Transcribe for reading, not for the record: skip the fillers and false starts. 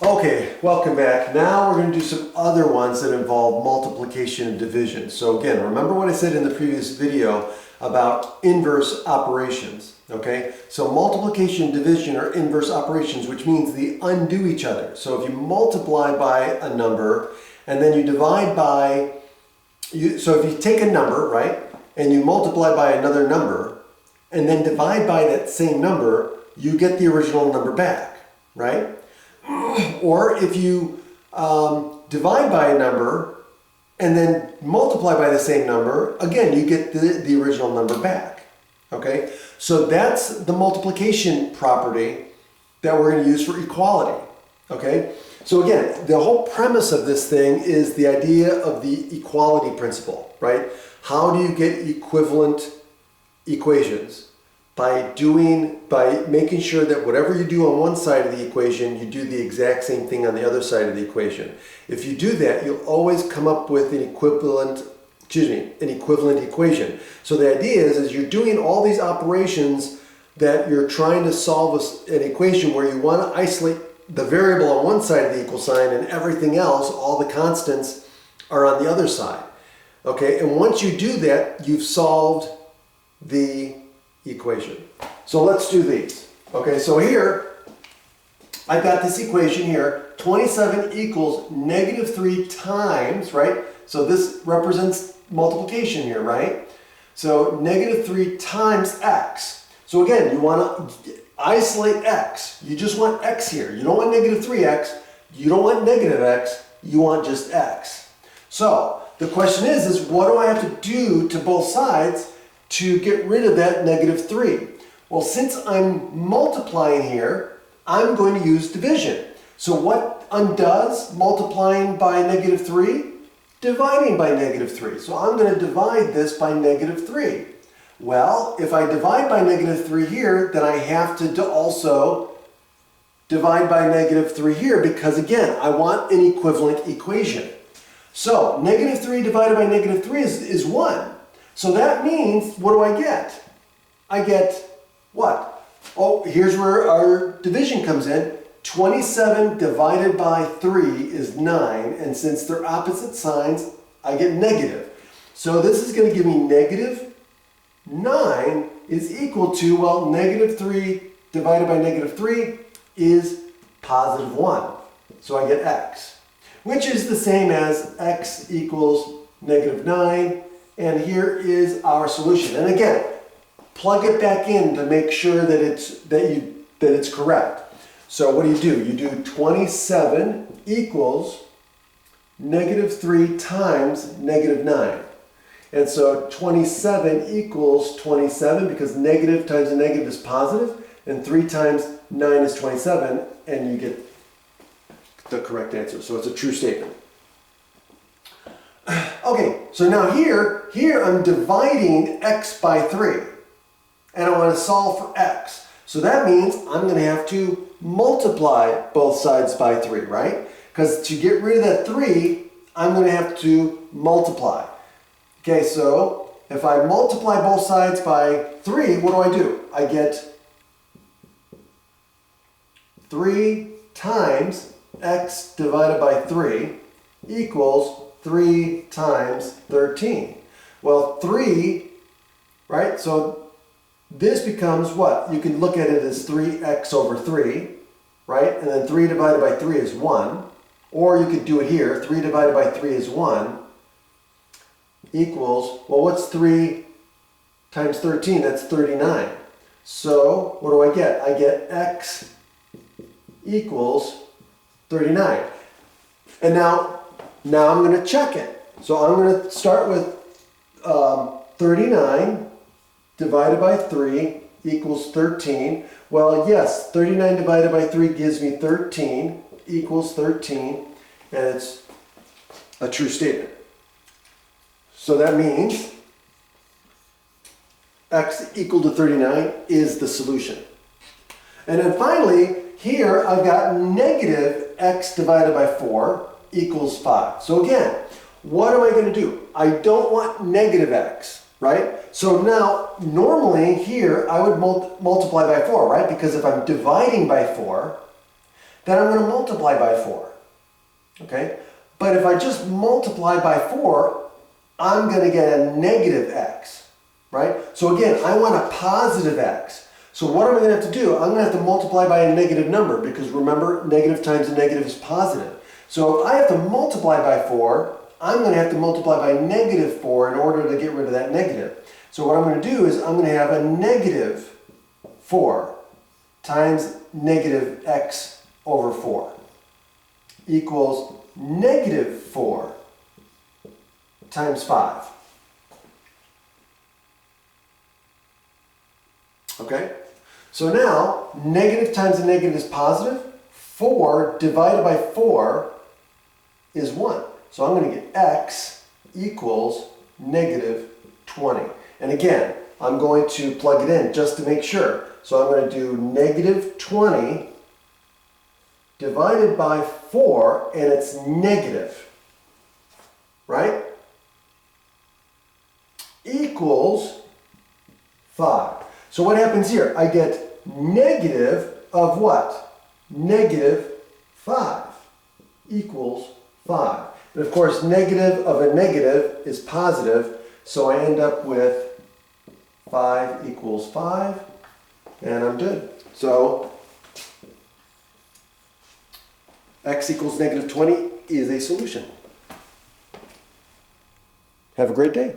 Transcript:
Okay, welcome back. Now we're going to do some other ones that involve multiplication and division. So again, remember what I said in the previous video about inverse operations, okay? So multiplication and division are inverse operations, which means they undo each other. So if you multiply by a number and then you divide by, so if you take a number, right, and you multiply by another number and then divide by that same number, you get the original number back, right? Or if you divide by a number and then multiply by the same number, again, you get the original number back, okay? So that's the multiplication property that we're going to use for equality, okay? So again, the whole premise of this thing is the idea of the equality principle, right? How do you get equivalent equations? By making sure that whatever you do on one side of the equation, you do the exact same thing on the other side of the equation. If you do that, you'll always come up with an equivalent equation. So the idea is you're doing all these operations that you're trying to solve an equation where you want to isolate the variable on one side of the equal sign and everything else, all the constants, are on the other side. Okay, and once you do that, you've solved the equation. So let's do these. Okay, so here I've got this equation here, 27 equals negative 3 times, right? So this represents multiplication here, right? So negative 3 times x. So again, you want to isolate x. You just want x here. You don't want negative 3x. You don't want negative x. You want just x. So the question is what do I have to do to both sides to get rid of that negative 3? Well, since I'm multiplying here, I'm going to use division. So what undoes multiplying by negative 3? Dividing by negative 3. So I'm going to divide this by negative 3. Well, if I divide by negative 3 here, then I have to also divide by negative 3 here because, again, I want an equivalent equation. So negative 3 divided by negative 3 is 1. So that means, what do I get? I get what? Oh, here's where our division comes in. 27 divided by 3 is 9, and since they're opposite signs, I get negative. So this is going to give me negative 9 is equal to, well, negative 3 divided by negative 3 is positive 1. So I get x, which is the same as x equals negative 9. And here is our solution. And again, plug it back in to make sure that it's correct. So what do? You do 27 equals negative 3 times negative 9. And so 27 equals 27 because negative times a negative is positive, and 3 times 9 is 27, and you get the correct answer. So it's a true statement. Okay, so now here I'm dividing x by 3, and I want to solve for x. So that means I'm going to have to multiply both sides by 3, right? Because to get rid of that 3, I'm going to have to multiply. Okay, so if I multiply both sides by 3, what do? I get 3 times x divided by 3 equals 3 times 13. Well, 3, right? So this becomes what? You can look at it as 3x over 3, right? And then 3 divided by 3 is 1. Or you could do it here. 3 divided by 3 is 1 equals, well, what's 3 times 13? That's 39. So what do I get? I get x equals 39. And now I'm going to check it. So I'm going to start with 39 divided by 3 equals 13. Well, yes, 39 divided by 3 gives me 13 equals 13, and it's a true statement. So that means x equal to 39 is the solution. And then finally, here I've got negative x divided by 4 equals 5. So again, what am I going to do? I don't want negative x, right? So now, normally here, I would multiply by 4, right? Because if I'm dividing by 4, then I'm going to multiply by 4. Okay? But if I just multiply by 4, I'm going to get a negative x, right? So again, I want a positive x. So what am I going to have to do? I'm going to have to multiply by a negative number because remember, negative times a negative is positive. So if I have to multiply by 4, I'm going to have to multiply by negative 4 in order to get rid of that negative. So what I'm going to do is I'm going to have a negative 4 times negative x over 4 equals negative 4 times 5. Okay? So now, negative times a negative is positive. 4 divided by 4 is 1. So I'm going to get x equals negative 20. And again, I'm going to plug it in just to make sure. So I'm going to do negative 20 divided by 4, and it's negative, right? Equals 5. So what happens here? I get negative of what? Negative 5 equals 5. And of course, negative of a negative is positive, so I end up with 5 equals 5, and I'm good. So x equals negative 20 is a solution. Have a great day.